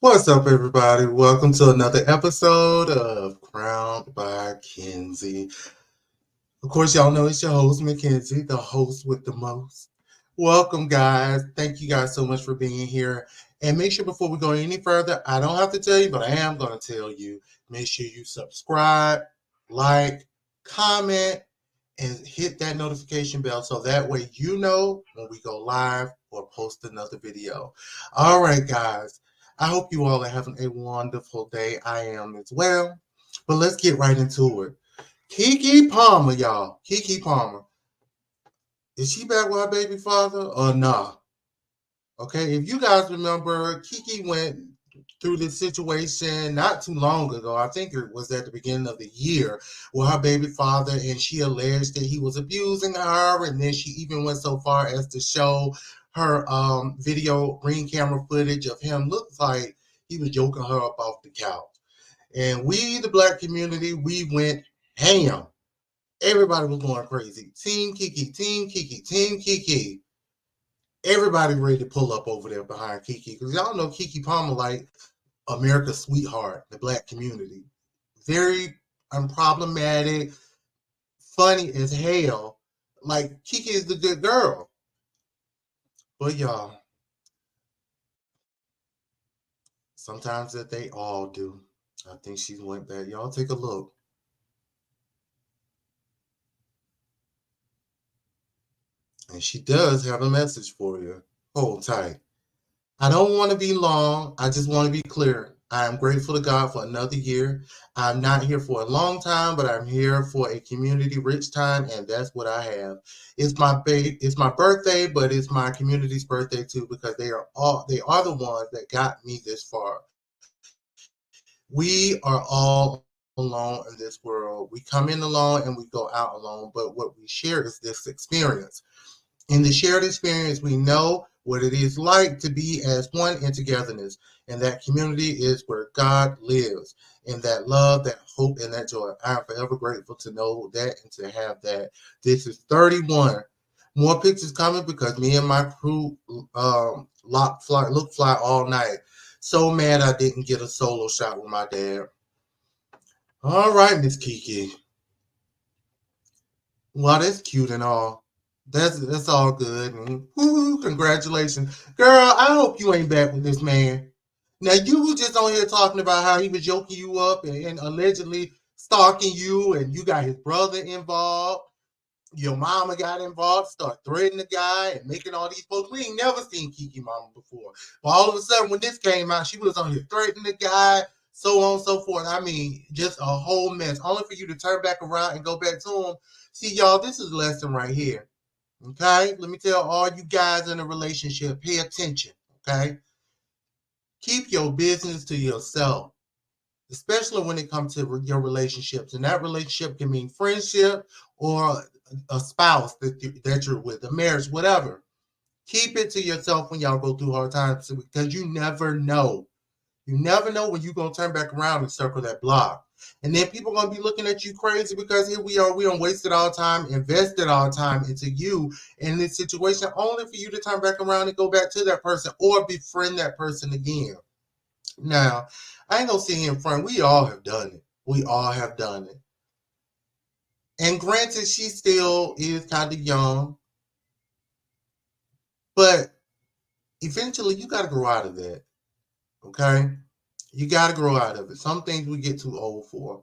What's up, everybody? Welcome to another episode of Crowned by Kenzie. Of course, y'all know it's your host, Mackenzie, the host with the most. Welcome, guys. Thank you guys so much for being here. And make sure before we go any further, I don't have to tell you, but I am going to tell you, make sure you subscribe, like, comment, and hit that notification bell so that way you know when we go live or post another video. All right, guys. I hope you all are having a wonderful day. I am as well. But let's get right into it. Keke Palmer, y'all. Keke Palmer. Is she back with her baby father or nah? Okay, if you guys remember, Keke went through this situation not too long ago. I think it was at the beginning of the year with her baby father, and she alleged that he was abusing her, and then she even went so far as to show her video ring camera footage of him. Looks like he was joking her up off the couch. And we, the black community, we went ham. Everybody was going crazy. Team Keke, Team Keke, Team Keke. Everybody ready to pull up over there behind Keke because y'all know Keke Palmer like America's sweetheart, the black community. Very unproblematic, funny as hell. Like Keke is the good girl. But y'all, sometimes that they all do. I think she went back. Y'all take a look. And she does have a message for you. Hold tight. I don't want to be long. I just want to be clear. I am grateful to God for another year. I'm not here for a long time, but I'm here for a community-rich time, and that's what I have. It's my birthday, but it's my community's birthday too because they are the ones that got me this far. We are all alone in this world. We come in alone and we go out alone, but what we share is this experience. In the shared experience, we know what it is like to be as one in togetherness. And that community is where God lives. And that love, that hope, and that joy. I am forever grateful to know that and to have that. This is 31. More pictures coming because me and my crew look fly all night. So mad I didn't get a solo shot with my dad. All right, Miss Keke. Well, that's cute and all. That's all good. And woo, congratulations. Girl, I hope you ain't back with this man. Now you were just on here talking about how he was yoking you up and allegedly stalking you, and you got his brother involved. Your mama got involved, start threatening the guy and making all these posts. We ain't never seen Keke mama before. But all of a sudden, when this came out, she was on here threatening the guy, so on and so forth. I mean, just a whole mess. Only for you to turn back around and go back to him. See, y'all, this is a lesson right here. Okay, let me tell all you guys in a relationship, pay attention. Okay, keep your business to yourself, especially when it comes to your relationships. And that relationship can mean friendship or a spouse that you're with, a marriage, whatever. Keep it to yourself when y'all go through hard times because you never know. You never know when you're going to turn back around and circle that block. And then people are going to be looking at you crazy because here we are, we don't wasted our time, invested our time into you in this situation only for you to turn back around and go back to that person or befriend that person again. Now, I ain't going to sit here in front. We all have done it. We all have done it. And granted, she still is kind of young, but eventually you got to grow out of that. Okay? You got to grow out of it. Some things we get too old for.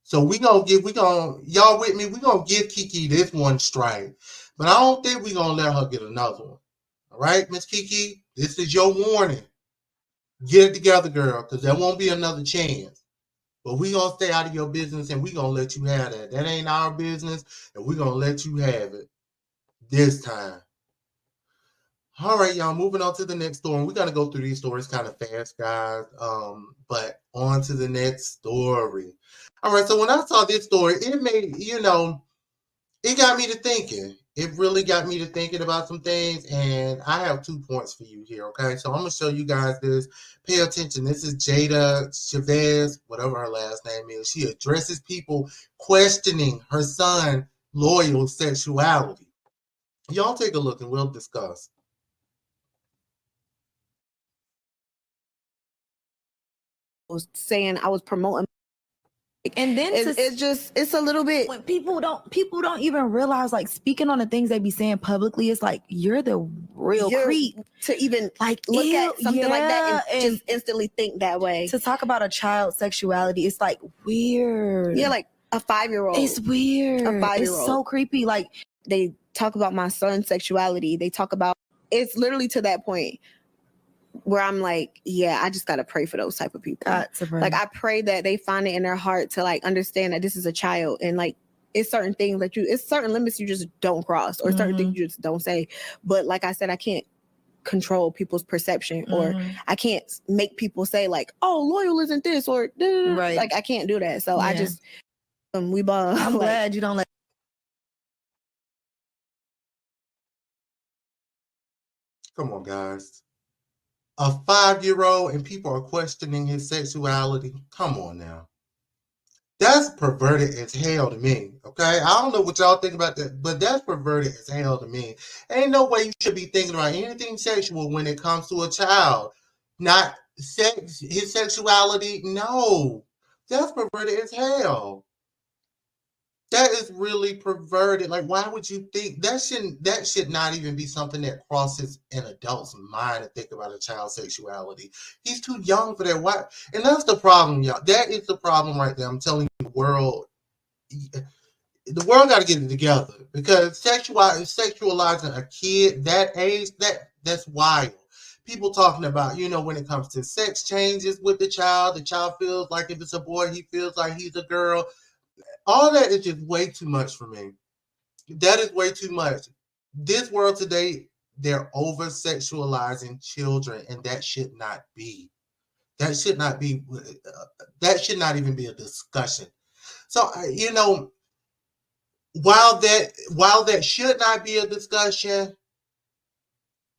So y'all with me, we gonna give Keke this one strike. But I don't think we gonna let her get another one. All right, Miss Keke, this is your warning. Get it together, girl, because there won't be another chance. But we gonna stay out of your business and we gonna let you have that. That ain't our business, and we gonna let you have it this time. All right, y'all, moving on to the next story. We're gonna go through these stories kind of fast, guys. But on to the next story. All right, so when I saw this story, it made, it got me to thinking. It really got me to thinking about some things, and I have 2 points for you here, okay? So I'm going to show you guys this. Pay attention. This is Jayda Cheaves, whatever her last name is. She addresses people questioning her son's loyal sexuality. Y'all take a look and we'll discuss. was saying I was promoting. And then it's a little bit when people don't even realize, like, speaking on the things they be saying publicly, it's like you're the real creep to even like look at something like that and just instantly think that way. To talk about a child's sexuality, it's like weird. Yeah, like a 5-year-old. It's weird. A 5-year-old. It's so creepy. Like, they talk about my son's sexuality. They talk about, it's literally to that point where I'm like, yeah, I just gotta pray for those type of people. Like, I pray that they find it in their heart to like understand that this is a child, and like it's certain things that it's certain limits you just don't cross, or certain things you just don't say. But like I said, I can't control people's perception, or I can't make people say like, oh, loyal isn't this, or right. Like, I can't do that. So I just we ball. I'm glad you don't let. Come on, guys. A 5-year-old and people are questioning his sexuality. Come on now. That's perverted as hell to me, okay? I don't know what y'all think about that, but that's perverted as hell to me. Ain't no way you should be thinking about anything sexual when it comes to a child. Not sex, his sexuality, no. That's perverted as hell. That is really perverted. Like, why would you think that should not even be something that crosses an adult's mind to think about a child's sexuality? He's too young for that. Why? And that's the problem, y'all. That is the problem right there. I'm telling you, the world got to get it together, because sexualizing a kid that age, that's wild. People talking about, when it comes to sex changes with the child feels like if it's a boy, he feels like he's a girl. All that is just way too much for me. That is way too much. This world today, they're over-sexualizing children, and that should not be. That should not be. That should not even be a discussion. So, while that should not be a discussion,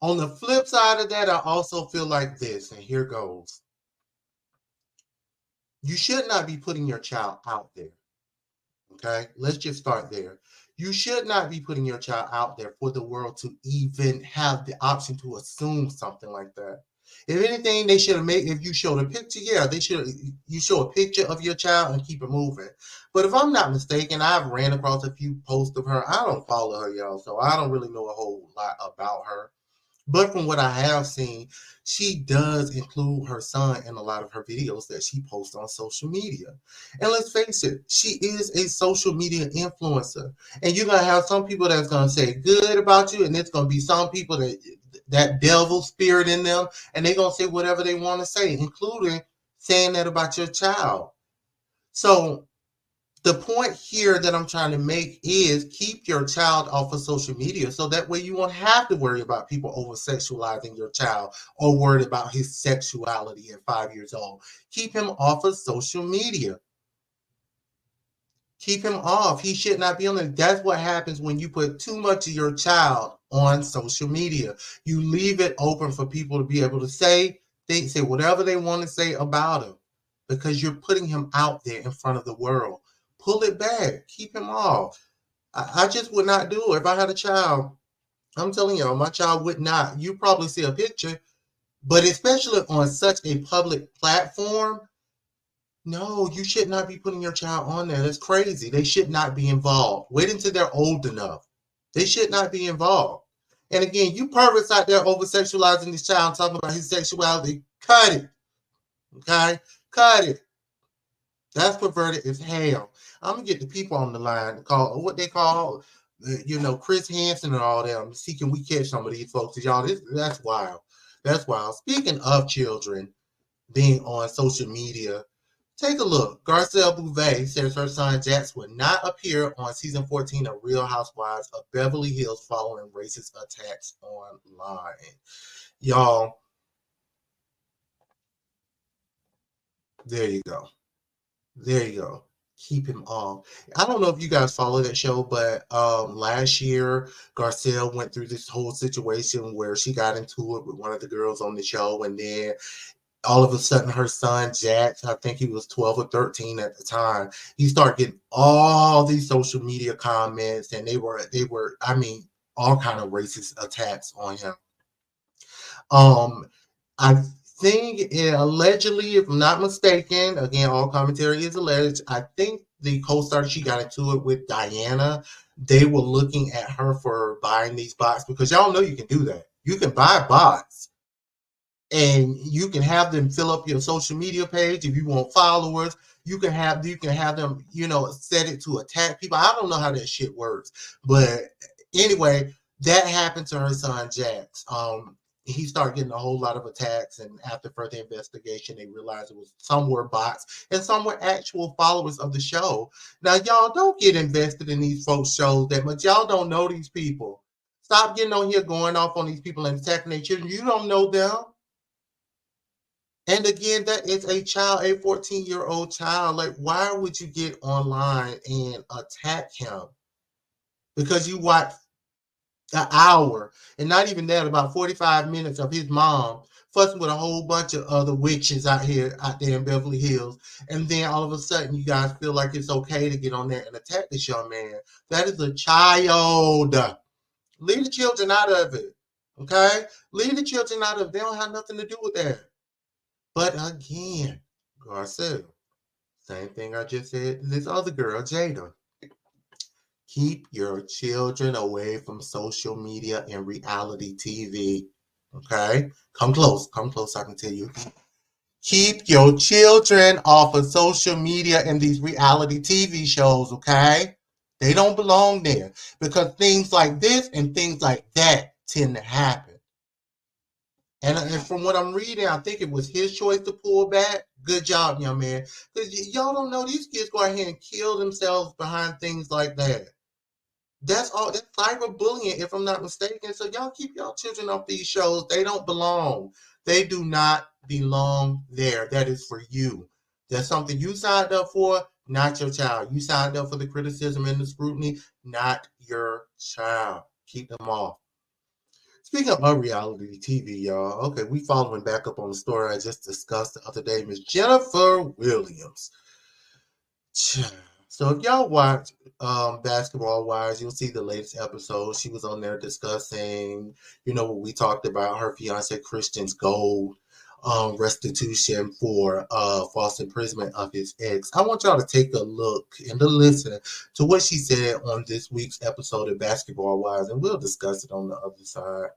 on the flip side of that, I also feel like this, and here goes. You should not be putting your child out there. Okay, let's just start there. You should not be putting your child out there for the world to even have the option to assume something like that. If anything, they should have made, if you showed a picture, you show a picture of your child and keep it moving. But if I'm not mistaken, I've ran across a few posts of her. I don't follow her, y'all, so I don't really know a whole lot about her. But from what I have seen, she does include her son in a lot of her videos that she posts on social media. And let's face it, she is a social media influencer. And you're going to have some people that's going to say good about you, and it's going to be some people that devil spirit in them, and they're going to say whatever they want to say, including saying that about your child. So the point here that I'm trying to make is keep your child off of social media, so that way you won't have to worry about people over-sexualizing your child or worried about his sexuality at 5 years old. Keep him off of social media. Keep him off. He should not be on there. That's what happens when you put too much of your child on social media. You leave it open for people to be able to say whatever they want to say about him, because you're putting him out there in front of the world. Pull it back. Keep him off. I just would not do it. If I had a child, I'm telling y'all, my child would not. You probably see a picture, but especially on such a public platform, no, you should not be putting your child on there. That's crazy. They should not be involved. Wait until they're old enough. They should not be involved. And again, you perverts out there over-sexualizing this child, talking about his sexuality, cut it. Okay? Cut it. That's perverted as hell. I'm gonna get the people on the line to call what they call, Chris Hansen and all them. See, can we catch some of these folks? Y'all, that's wild. That's wild. Speaking of children being on social media, take a look. Garcelle Beauvais says her son Jax will not appear on season 14 of Real Housewives of Beverly Hills following racist attacks online. Y'all, there you go. There you go. Keep him off. I don't know if you guys follow that show, but last year Garcelle went through this whole situation where she got into it with one of the girls on the show, and then all of a sudden her son Jax, I think he was 12 or 13 at the time, he started getting all these social media comments, and they were all kind of racist attacks on him. I thing is, allegedly, if I'm not mistaken, again, all commentary is alleged. I think the co-star she got into it with, Diana, they were looking at her for buying these bots, because y'all know you can do that. You can buy bots and you can have them fill up your social media page if you want followers. You can have them, set it to attack people. I don't know how that shit works, but anyway, that happened to her son Jax. He started getting a whole lot of attacks, and after further investigation, they realized some were bots and some were actual followers of the show. Now, y'all don't get invested in these folks' shows that much. Y'all don't know these people. Stop getting on here going off on these people and attacking their children. You don't know them. And again, that is a child, a 14-year-old child. Like, why would you get online and attack him? Because you watch an hour, and not even that, about 45 minutes of his mom fussing with a whole bunch of other witches out there in Beverly Hills. And then all of a sudden, you guys feel like it's okay to get on there and attack this young man. That is a child. Leave the children out of it. Okay? Leave the children out of it. They don't have nothing to do with that. But again, Garcelle, same thing I just said to this other girl, Jayda. Keep your children away from social media and reality TV. Okay? Come close so I can tell you. Keep your children off of social media and these reality TV shows, okay? They don't belong there, because things like this and things like that tend to happen. And from what I'm reading, I think it was his choice to pull back. Good job, young man. Because y'all don't know, these kids go out here and kill themselves behind things like that. That's all. That's cyberbullying, if I'm not mistaken. So y'all keep y'all children off these shows. They don't belong. They do not belong there. That is for you. That's something you signed up for, not your child. You signed up for the criticism and the scrutiny, not your child. Keep them off. Speaking of reality TV, y'all, okay, we following back up on the story I just discussed the other day, Miss Jennifer Williams. So if y'all watch Basketball Wives, you'll see the latest episode. She was on there discussing, what we talked about, her fiance Christian's gold restitution for false imprisonment of his ex. I want y'all to take a look and to listen to what she said on this week's episode of Basketball Wives, and we'll discuss it on the other side.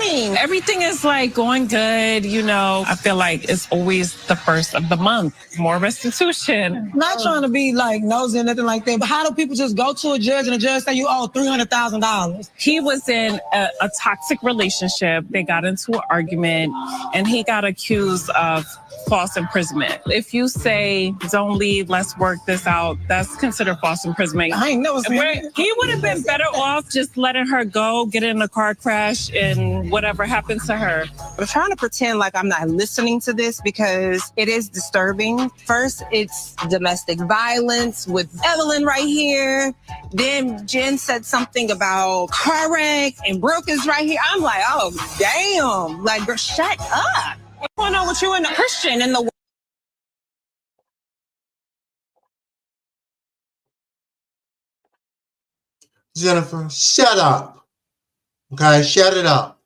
Everything is like going good, I feel like it's always the first of the month, more restitution. Not trying to be like nosy or nothing like that, but how do people just go to a judge and the judge say you owe $300,000? He was in a toxic relationship. They got into an argument and he got accused of false imprisonment. If you say, don't leave, let's work this out, that's considered false imprisonment. I ain't never seen it. He would have been better off just letting her go, get in a car crash, and whatever happens to her. I'm trying to pretend like I'm not listening to this because it is disturbing. First, it's domestic violence with Evelyn right here. Then Jen said something about car wreck and Brooke is right here. I'm like, oh, damn. Like, girl, shut up. What's going on with you and the Christian in the Jennifer, shut up. Okay, shut it up.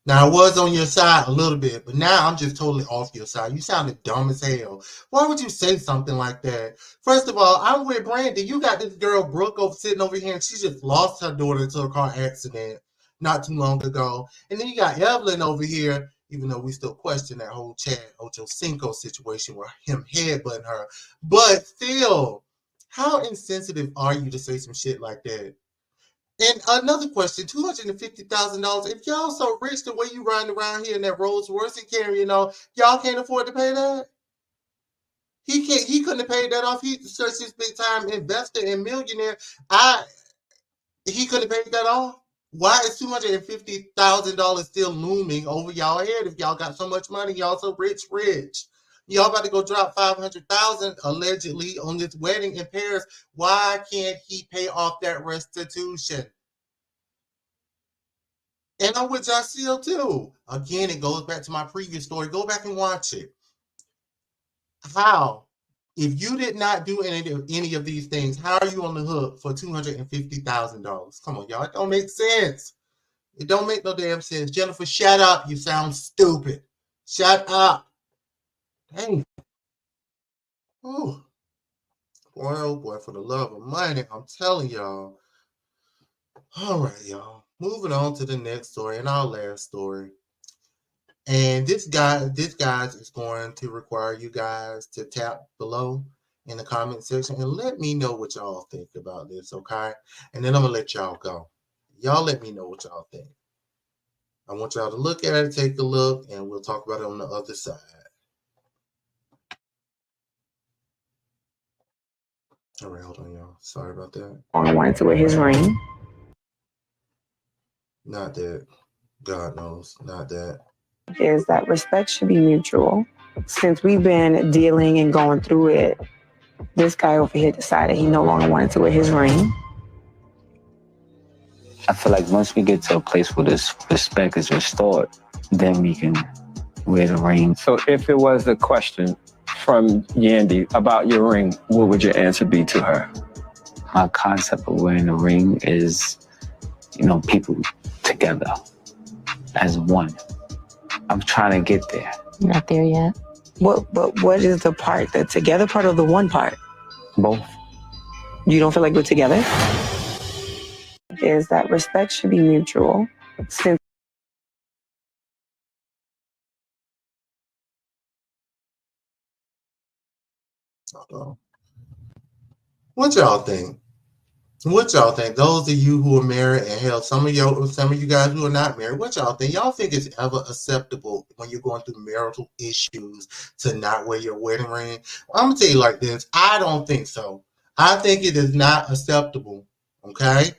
Now, I was on your side a little bit, but now I'm just totally off your side. You sounded dumb as hell. Why would you say something like that? First of all, I'm with Brandy. You got this girl, Brooke, sitting over here, and she just lost her daughter to a car accident not too long ago. And then you got Evelyn over here, even though we still question that whole Chad Ochocinco situation with him headbutting her. But still, how insensitive are you to say some shit like that? And another question, $250,000. If y'all so rich the way you riding around here in that Rolls Royce and carrying y'all can't afford to pay that? He couldn't have paid that off. He's such this big time investor and millionaire. He couldn't have paid that off. Why is $250,000 still looming over y'all head if y'all got so much money? Y'all so rich. Y'all about to go drop $500,000 allegedly on this wedding in Paris. Why can't he pay off that restitution? And I'm with Garcelle too. Again, it goes back to my previous story. Go back and watch it. How If you did not do any of these things, how are you on the hook for $250,000? Come on, y'all. It don't make sense. It don't make no damn sense. Jennifer, shut up. You sound stupid. Shut up. Dang. Oh, boy, oh boy, for the love of money, I'm telling y'all. All right, y'all. Moving on to the next story and our last story. And this guys is going to require you guys to tap below in the comment section and let me know what y'all think about this, okay? And then I'm gonna let y'all go. Y'all let me know what y'all think. I want y'all to look at it, take a look, and we'll talk about it on the other side. All right, hold on, y'all. Sorry about that. I wanted to wear his ring. Not that. God knows. Not that. Is that respect should be mutual. Since we've been dealing and going through it, this guy over here decided he no longer wanted to wear his ring. I feel like once we get to a place where this respect is restored, then we can wear the ring. So if it was a question from Yandy about your ring, what would your answer be to her? My concept of wearing a ring is, people together as one. I'm trying to get there. You're not there yet. But what is the part, the together part or the one part? Both. You don't feel like we're together? Is that respect should be mutual. Since What y'all think? What y'all think? Those of you who are married, and hell, some of you guys who are not married, what y'all think? Y'all think it's ever acceptable when you're going through marital issues to not wear your wedding ring? I'm gonna tell you like this. I don't think so. I think it is not acceptable. Okay?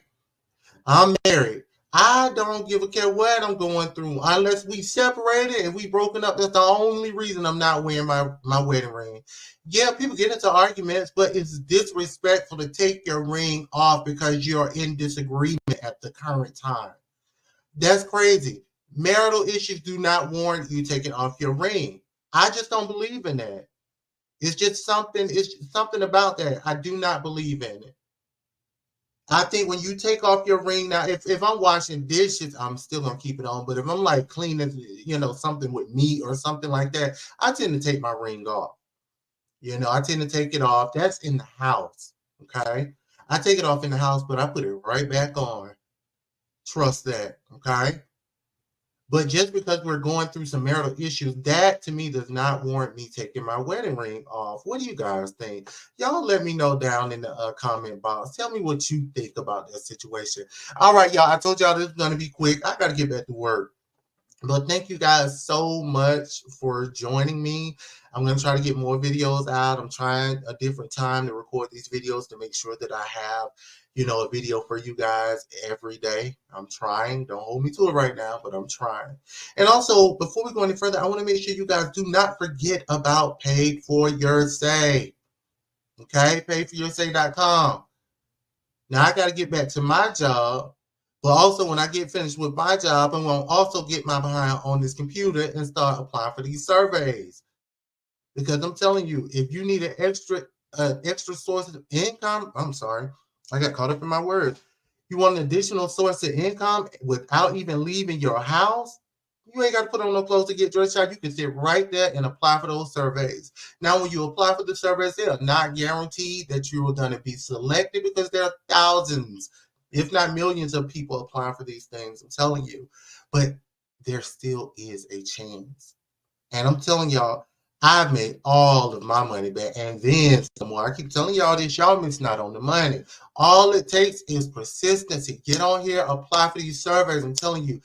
I'm married. I don't give a care what I'm going through. Unless we separated and we broken up, that's the only reason I'm not wearing my wedding ring. Yeah, people get into arguments, but it's disrespectful to take your ring off because you're in disagreement at the current time. That's crazy. Marital issues do not warrant you taking off your ring. I just don't believe in that. It's just something about that. I do not believe in it. I think when you take off your ring now, if I'm washing dishes, I'm still gonna keep it on. But if I'm like cleaning, something with meat or something like that, I tend to take my ring off. I tend to take it off. That's in the house. Okay. I take it off in the house, but I put it right back on. Trust that. Okay. But just because we're going through some marital issues, that to me does not warrant me taking my wedding ring off. What do you guys think? Y'all let me know down in the comment box. Tell me what you think about that situation. All right, y'all. I told y'all this is going to be quick. I got to get back to work. But thank you guys so much for joining me. I'm going to try to get more videos out. I'm trying a different time to record these videos to make sure that I have, a video for you guys every day. I'm trying. Don't hold me to it right now, but I'm trying. And also, before we go any further, I want to make sure you guys do not forget about Paid for Your Say. Okay? PaidForYourSay.com. Now, I got to get back to my job. But also, when I get finished with my job, I'm going to also get my behind on this computer and start applying for these surveys. Because I'm telling you, if you need an extra source of income, I'm sorry, I got caught up in my words. You want an additional source of income without even leaving your house? You ain't got to put on no clothes to get dressed out. You can sit right there and apply for those surveys. Now, when you apply for the surveys, they are not guaranteed that you are going to be selected because there are thousands, if not millions of people applying for these things. I'm telling you. But there still is a chance. And I'm telling y'all, I've made all of my money back and then some more. I keep telling y'all this. Y'all missing out on the money. All it takes is persistency. Get on here, apply for these surveys. I'm telling you,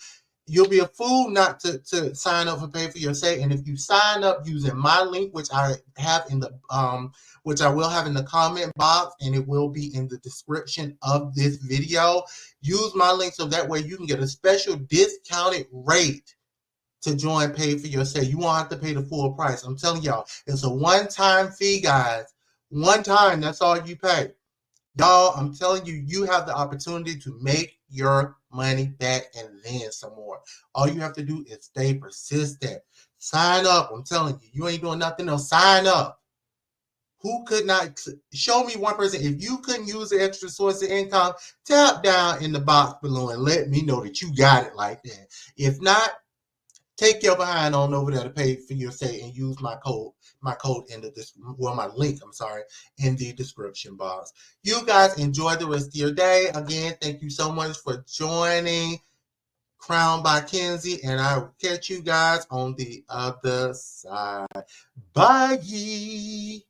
you'll be a fool not to sign up for Pay for Your Say. And if you sign up using my link, which I have in the which I will have in the comment box, and it will be in the description of this video, use my link so that way you can get a special discounted rate to join Pay for Your Say. You won't have to pay the full price. I'm telling y'all, it's a one-time fee, guys. One time, that's all you pay. Y'all, I'm telling you, you have the opportunity to make your money back and then some more. All you have to do is stay persistent. Sign up. I'm telling you, you ain't doing nothing else. Sign up. Who could not show me one person? If you couldn't use an extra source of income, tap down in the box below and let me know that you got it like that. If not, take your behind on over there to pay for your stay and use my code in my link, in the description box. You guys enjoy the rest of your day. Again, thank you so much for joining Crowned by Kenzie, and I will catch you guys on the other side. Bye.